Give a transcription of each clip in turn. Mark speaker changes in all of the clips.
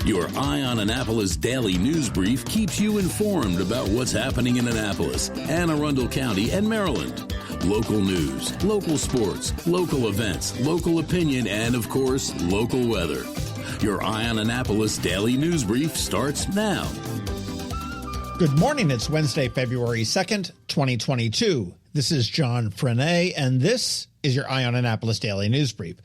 Speaker 1: Your Eye on Annapolis daily news brief keeps you informed about what's happening in Annapolis, Anne Arundel County, and Maryland. Local news, local sports, local events, local opinion, and, of course, local weather. Your Eye on Annapolis daily news brief starts now.
Speaker 2: Good morning. It's Wednesday, February 2nd, 2022. This is John Frenaye, and this is your Eye on Annapolis daily news brief.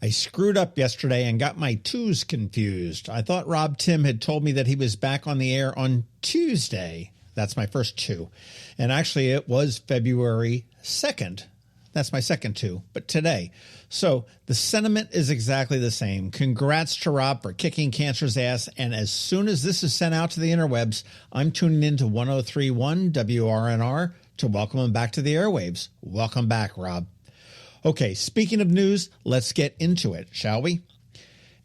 Speaker 2: I screwed up yesterday and got my twos confused. I thought Rob Tim had told me that he was back on the air on Tuesday. That's my first two. And actually, it was February 2nd. That's my second two, but today. So the sentiment is exactly the same. Congrats to Rob for kicking cancer's ass. And as soon as this is sent out to the interwebs, I'm tuning into 103.1 WRNR to welcome him back to the airwaves. Welcome back, Rob. Okay, speaking of news, let's get into it, shall we?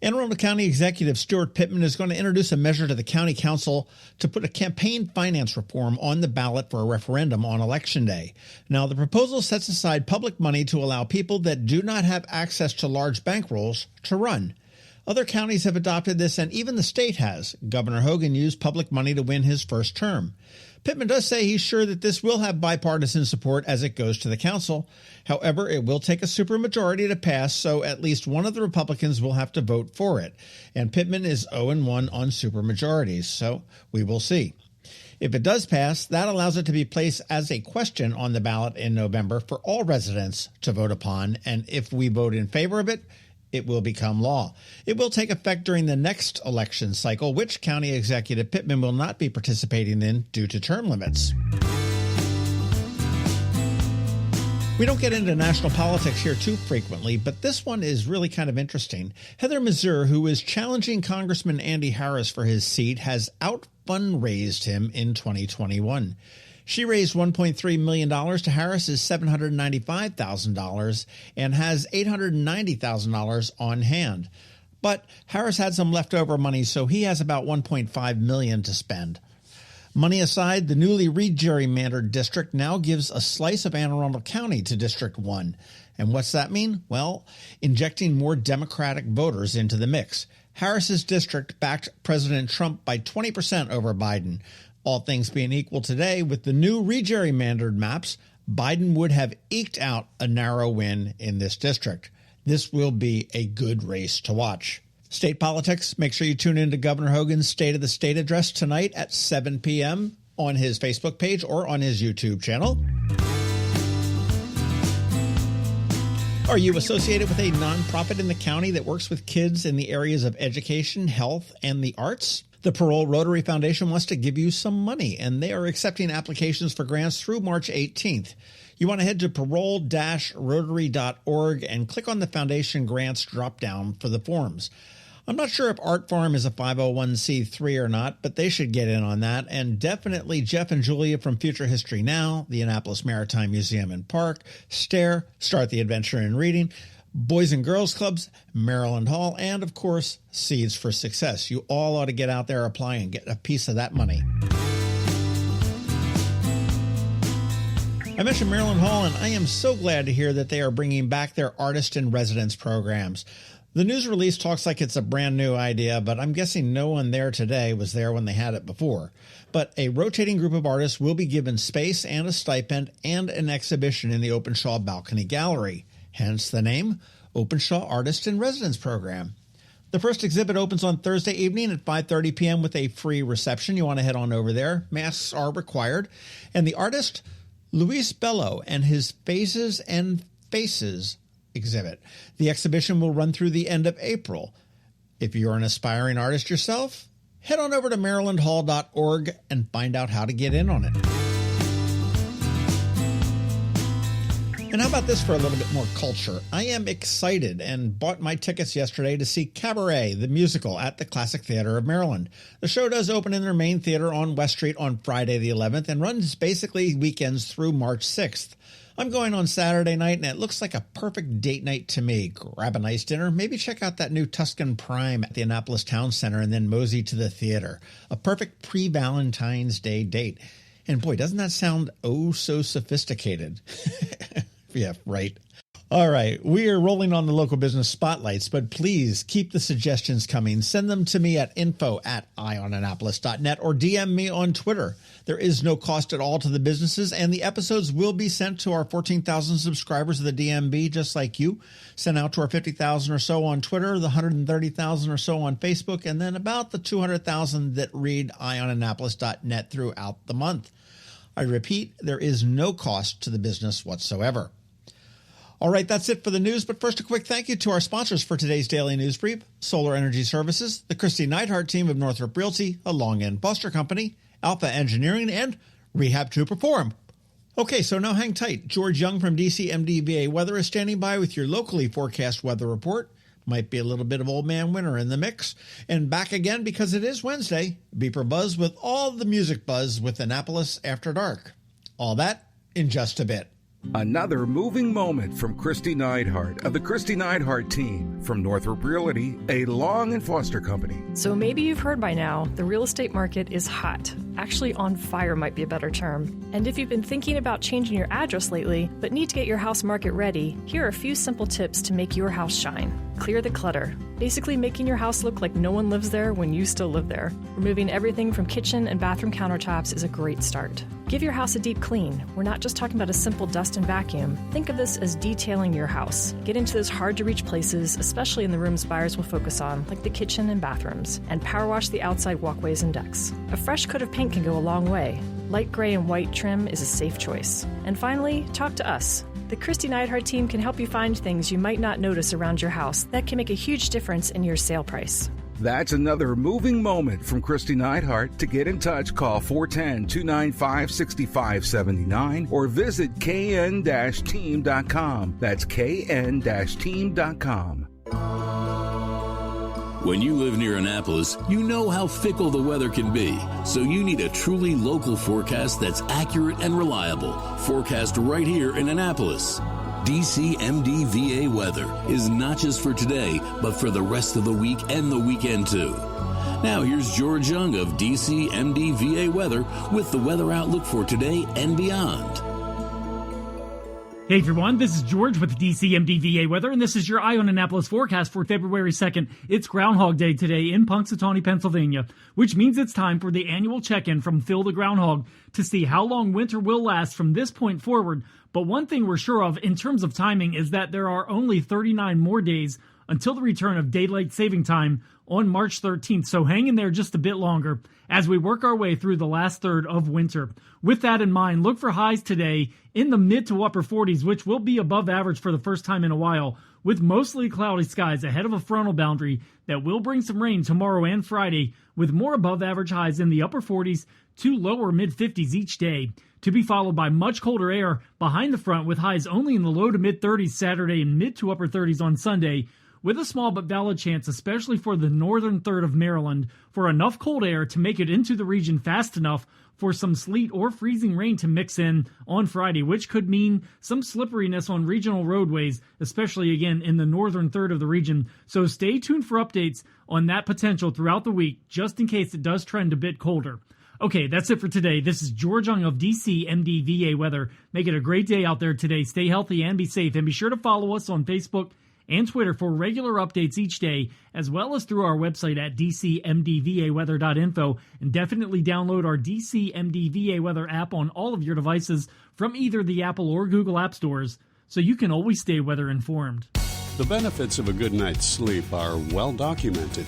Speaker 2: Anne Arundel County Executive Stuart Pittman is going to introduce a measure to the County Council to put a campaign finance reform on the ballot for a referendum on Election Day. Now, the proposal sets aside public money to allow people that do not have access to large bankrolls to run. Other counties have adopted this, and even the state has. Governor Hogan used public money to win his first term. Pittman does say he's sure that this will have bipartisan support as it goes to the council. However, it will take a supermajority to pass, so at least one of the Republicans will have to vote for it. And Pittman is 0-1 on supermajorities, so we will see. If it does pass, that allows it to be placed as a question on the ballot in November for all residents to vote upon, and if we vote in favor of it, it will become law. It will take effect during the next election cycle, which County Executive Pittman will not be participating in due to term limits. We don't get into national politics here too frequently, but this one is really kind of interesting. Heather Mizeur, who is challenging Congressman Andy Harris for his seat, has out-fundraised him in 2021. She raised $1.3 million to Harris's $795,000 and has $890,000 on hand. But Harris had some leftover money, so he has about $1.5 million to spend. Money aside, the newly re-gerrymandered district now gives a slice of Anne Arundel County to District 1. And what's that mean? Well, injecting more Democratic voters into the mix. Harris's district backed President Trump by 20% over Biden. All things being equal today, with the new re-gerrymandered maps, Biden would have eked out a narrow win in this district. This will be a good race to watch. State politics, make sure you tune in to Governor Hogan's State of the State address tonight at 7 p.m. on his Facebook page or on his YouTube channel. Are you associated with a nonprofit in the county that works with kids in the areas of education, health, and the arts? The Parole Rotary Foundation wants to give you some money, and they are accepting applications for grants through March 18th. You want to head to parole-rotary.org and click on the Foundation Grants drop-down for the forms. I'm not sure if Art Farm is a 501c3 or not, but they should get in on that. And definitely Jeff and Julia from Future History Now, the Annapolis Maritime Museum and Park, STARE, Start the Adventure in Reading, Boys and Girls Clubs, Maryland Hall, and, of course, Seeds for Success. You all ought to get out there, apply, and get a piece of that money. I mentioned Maryland Hall, and I am so glad to hear that they are bringing back their Artist in Residence programs. The news release talks like it's a brand new idea, but I'm guessing no one there today was there when they had it before. But a rotating group of artists will be given space and a stipend and an exhibition in the Openshaw Balcony Gallery. Hence the name, Openshaw Artist in Residence Program. The first exhibit opens on Thursday evening at 5:30 p.m. with a free reception. You want to head on over there. Masks are required. And the artist, Luis Bello, and his Phases and Faces exhibit. The exhibition will run through the end of April. If you're an aspiring artist yourself, head on over to marylandhall.org and find out how to get in on it. And how about this for a little bit more culture? I am excited and bought my tickets yesterday to see Cabaret, the musical, at the Classic Theater of Maryland. The show does open in their main theater on West Street on Friday the 11th and runs basically weekends through March 6th. I'm going on Saturday night, and it looks like a perfect date night to me. Grab a nice dinner, maybe check out that new Tuscan Prime at the Annapolis Town Center, and then mosey to the theater. A perfect pre-Valentine's Day date. And boy, doesn't that sound oh so sophisticated? Yeah, right. All right, we are rolling on the local business spotlights, but please keep the suggestions coming. Send them to me at info@eyeonannapolis.net or DM me on Twitter. There is no cost at all to the businesses, and the episodes will be sent to our 14,000 subscribers of the DMB, just like you. Sent out to our 50,000 or so on Twitter, the 130,000 or so on Facebook, and then about the 200,000 that read eyeonannapolis.net throughout the month. I repeat, there is no cost to the business whatsoever. All right, that's it for the news. But first, a quick thank you to our sponsors for today's Daily News Brief: Solar Energy Services, the Kristi Neidhardt Team of Northrop Realty, a Long End Buster Company, Alpha Engineering, and Rehab to Perform. Okay, so now hang tight. George Young from DCMDVA Weather is standing by with your locally forecast weather report. Might be a little bit of old man winter in the mix. And back again because it is Wednesday, BeeprBuzz with all the music buzz with Annapolis After Dark. All that in just a bit.
Speaker 3: Another moving moment from Kristi Neidhardt of the Kristi Neidhardt Team from Northrop Realty, a Long and Foster Company.
Speaker 4: So maybe you've heard by now, the real estate market is hot. Actually, on fire might be a better term. And if you've been thinking about changing your address lately, but need to get your house market ready, here are a few simple tips to make your house shine. Clear the clutter. Basically making your house look like no one lives there when you still live there. Removing everything from kitchen and bathroom countertops is a great start. Give your house a deep clean. We're not just talking about a simple dust and vacuum. Think of this as detailing your house. Get into those hard-to-reach places, especially in the rooms buyers will focus on, like the kitchen and bathrooms, and power wash the outside walkways and decks. A fresh coat of paint can go a long way. Light gray and white trim is a safe choice. And finally, talk to us. The Kristi Neidhardt Team can help you find things you might not notice around your house that can make a huge difference in your sale price.
Speaker 3: That's another moving moment from Kristi Neidhardt. To get in touch, call 410-295-6579 or visit kn-team.com. That's kn-team.com.
Speaker 1: When you live near Annapolis, you know how fickle the weather can be. So you need a truly local forecast that's accurate and reliable. Forecast right here in Annapolis. DCMDVA Weather is not just for today, but for the rest of the week and the weekend too. Now here's George Young of DCMDVA Weather with the weather outlook for today and beyond.
Speaker 5: Hey everyone, this is George with DCMDVA Weather, and this is your Eye on Annapolis forecast for February 2nd. It's Groundhog Day today in Punxsutawney, Pennsylvania, which means it's time for the annual check-in from Phil the Groundhog to see how long winter will last from this point forward. But one thing we're sure of in terms of timing is that there are only 39 more days until the return of daylight saving time on March 13th, so hang in there just a bit longer as we work our way through the last third of winter. With that in mind, look for highs today in the mid to upper 40s, which will be above average for the first time in a while, with mostly cloudy skies ahead of a frontal boundary that will bring some rain tomorrow and Friday, with more above average highs in the upper 40s to lower mid 50s each day, to be followed by much colder air behind the front with highs only in the low to mid 30s Saturday and mid to upper 30s on Sunday, with a small but valid chance, especially for the northern third of Maryland, for enough cold air to make it into the region fast enough for some sleet or freezing rain to mix in on Friday, which could mean some slipperiness on regional roadways, especially again in the northern third of the region. So stay tuned for updates on that potential throughout the week, just in case it does trend a bit colder. Okay, that's it for today. This is George Young of DCMDVA Weather. Make it a great day out there today. Stay healthy and be safe. And be sure to follow us on Facebook and Twitter for regular updates each day, as well as through our website at dcmdvaweather.info. And definitely download our DCMDVA Weather app on all of your devices from either the Apple or Google App Stores, so you can always stay weather informed.
Speaker 6: The benefits of a good night's sleep are well documented.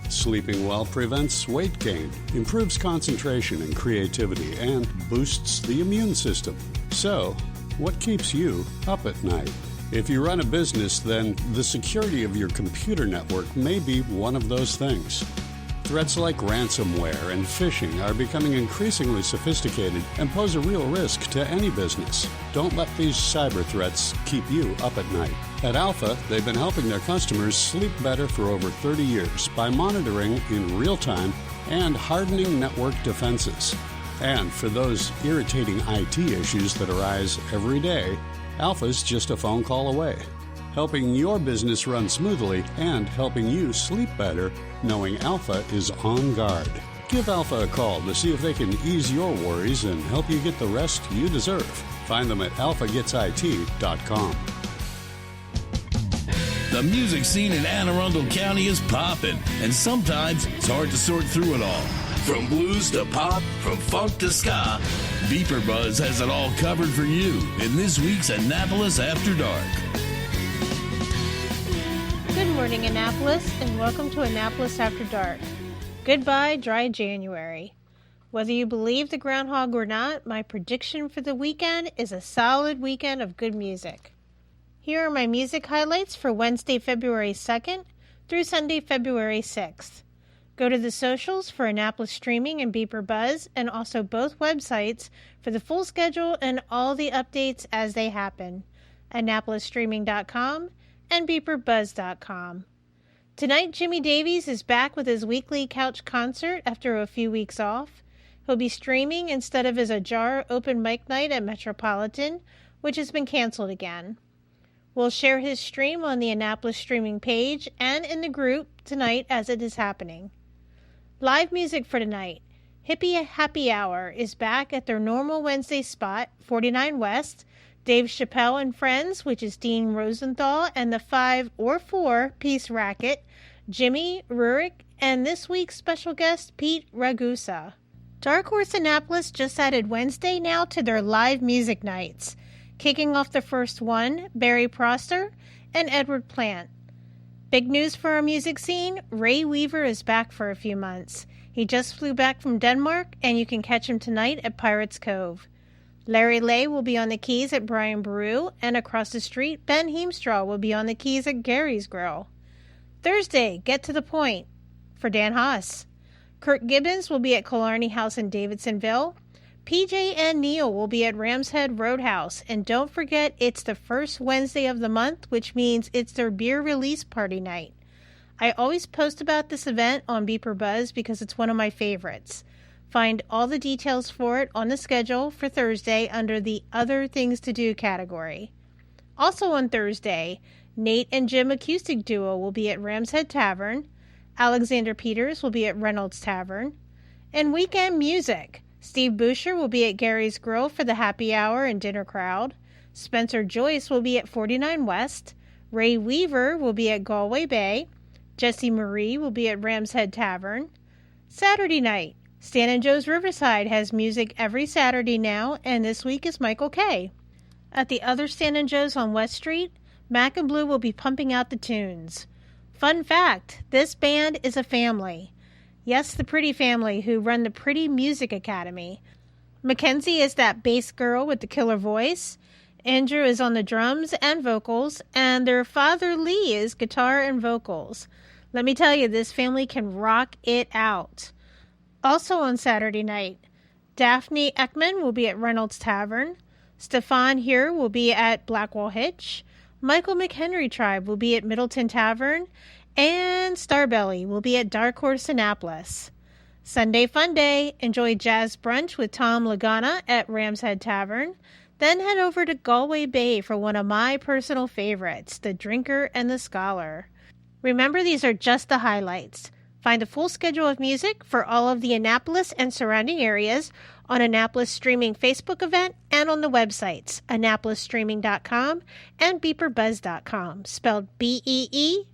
Speaker 6: Sleeping well prevents weight gain, improves concentration and creativity, and boosts the immune system. So, what keeps you up at night? If you run a business, then the security of your computer network may be one of those things. Threats like ransomware and phishing are becoming increasingly sophisticated and pose a real risk to any business. Don't let these cyber threats keep you up at night. At Alpha, they've been helping their customers sleep better for over 30 years by monitoring in real time and hardening network defenses. And for those irritating IT issues that arise every day, Alpha's just a phone call away, helping your business run smoothly and helping you sleep better, knowing Alpha is on guard. Give Alpha a call to see if they can ease your worries and help you get the rest you deserve. Find them at alphagetsit.com.
Speaker 1: The music scene in Anne Arundel County is popping, and sometimes it's hard to sort through it all. From blues to pop, from funk to ska, BeeprBuzz has it all covered for you in this week's Annapolis After Dark.
Speaker 7: Good morning, Annapolis, and welcome to Annapolis After Dark. Goodbye, dry January. Whether you believe the groundhog or not, my prediction for the weekend is a solid weekend of good music. Here are my music highlights for Wednesday, February 2nd through Sunday, February 6th. Go to the socials for Annapolis Streaming and BeeprBuzz, and also both websites for the full schedule and all the updates as they happen, AnnapolisStreaming.com and BeeprBuzz.com. Tonight, Jimmy Davies is back with his weekly couch concert after a few weeks off. He'll be streaming instead of his Ajar open mic night at Metropolitan, which has been canceled again. We'll share his stream on the Annapolis Streaming page and in the group tonight as it is happening. Live music for tonight. Hippie Happy Hour is back at their normal Wednesday spot, 49 West. Dave Chappelle and Friends, which is Dean Rosenthal, and the 5 or 4-piece racket, Jimmy Rurik, and this week's special guest, Pete Ragusa. Dark Horse Annapolis just added Wednesday now to their live music nights. Kicking off the first one, Barry Proster and Edward Plant. Big news for our music scene, Ray Weaver is back for a few months. He just flew back from Denmark, and you can catch him tonight at Pirates Cove. Larry Lay will be on the keys at Brian Baru, and across the street, Ben Heemstraw will be on the keys at Gary's Grill. Thursday, Get to the Point for Dan Haas. Kirk Gibbons will be at Killarney House in Davidsonville. PJ and Neil will be at Rams Head Roadhouse. And don't forget, it's the first Wednesday of the month, which means it's their beer release party night. I always post about this event on BeeprBuzz because it's one of my favorites. Find all the details for it on the schedule for Thursday under the Other Things to Do category. Also on Thursday, Nate and Jim Acoustic Duo will be at Rams Head Tavern. Alexander Peters will be at Reynolds Tavern. And weekend music. Steve Boucher will be at Gary's Grill for the happy hour and dinner crowd. Spencer Joyce will be at 49 West. Ray Weaver will be at Galway Bay. Jesse Marie will be at Rams Head Tavern. Saturday night. Stan and Joe's Riverside has music every Saturday now, and this week is Michael K. At the other Stan and Joe's on West Street, Mac and Blue will be pumping out the tunes. Fun fact, this band is a family. Yes, the Pretty family who run the Pretty Music Academy. Mackenzie is that bass girl with the killer voice. Andrew is on the drums and vocals, and their father Lee is guitar and vocals. Let me tell you, this family can rock it out. Also on Saturday night, Daphne Ekman will be at Reynolds Tavern. Stefan here will be at Blackwall Hitch. Michael McHenry Tribe will be at Middleton Tavern. And Starbelly will be at Dark Horse Annapolis. Sunday Fun Day. Enjoy jazz brunch with Tom Lagana at Rams Head Tavern. Then head over to Galway Bay for one of my personal favorites, The Drinker and the Scholar. Remember, these are just the highlights. Find a full schedule of music for all of the Annapolis and surrounding areas on Annapolis Streaming Facebook event and on the websites AnnapolisStreaming.com and BeeprBuzz.com, spelled BeeprBuzz.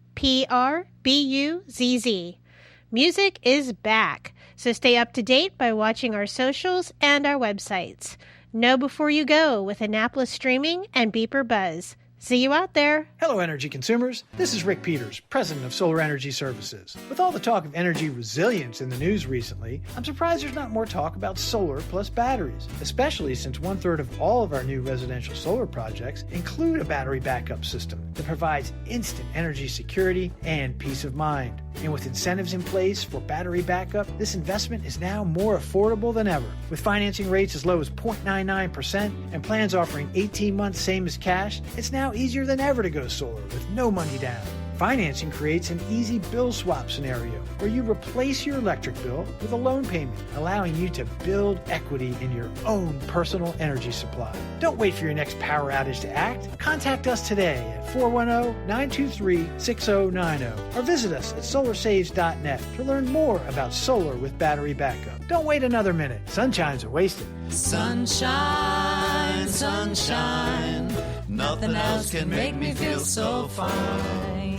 Speaker 7: Music is back, so stay up to date by watching our socials and our websites. Know before you go with Annapolis Streaming and BeeprBuzz. See you out there.
Speaker 8: Hello, energy consumers. This is Rick Peters, president of Solar Energy Services. With all the talk of energy resilience in the news recently, I'm surprised there's not more talk about solar plus batteries, especially since 1/3 of all of our new residential solar projects include a battery backup system that provides instant energy security and peace of mind. And with incentives in place for battery backup, this investment is now more affordable than ever. With financing rates as low as 0.99% and plans offering 18 months same as cash, it's now easier than ever to go solar with no money down. Financing creates an easy bill swap scenario where you replace your electric bill with a loan payment, allowing you to build equity in your own personal energy supply. Don't wait for your next power outage to act. Contact us today at 410-923-6090 or visit us at solarsaves.net to learn more about solar with battery backup. Don't wait another minute. Sunshines are wasted.
Speaker 9: Sunshine, sunshine, nothing else can make me feel so fine.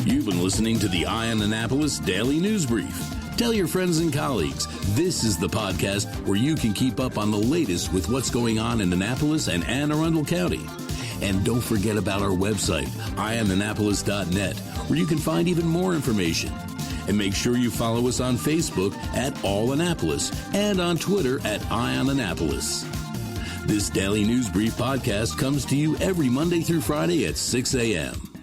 Speaker 1: You've been listening to the Eye on Annapolis Daily News Brief. Tell your friends and colleagues, this is the podcast where you can keep up on the latest with what's going on in Annapolis and Anne Arundel County. And don't forget about our website, eyeonannapolis.net, where you can find even more information. And make sure you follow us on Facebook at All Annapolis and on Twitter at Eye on Annapolis. This Daily News Brief podcast comes to you every Monday through Friday at 6 a.m.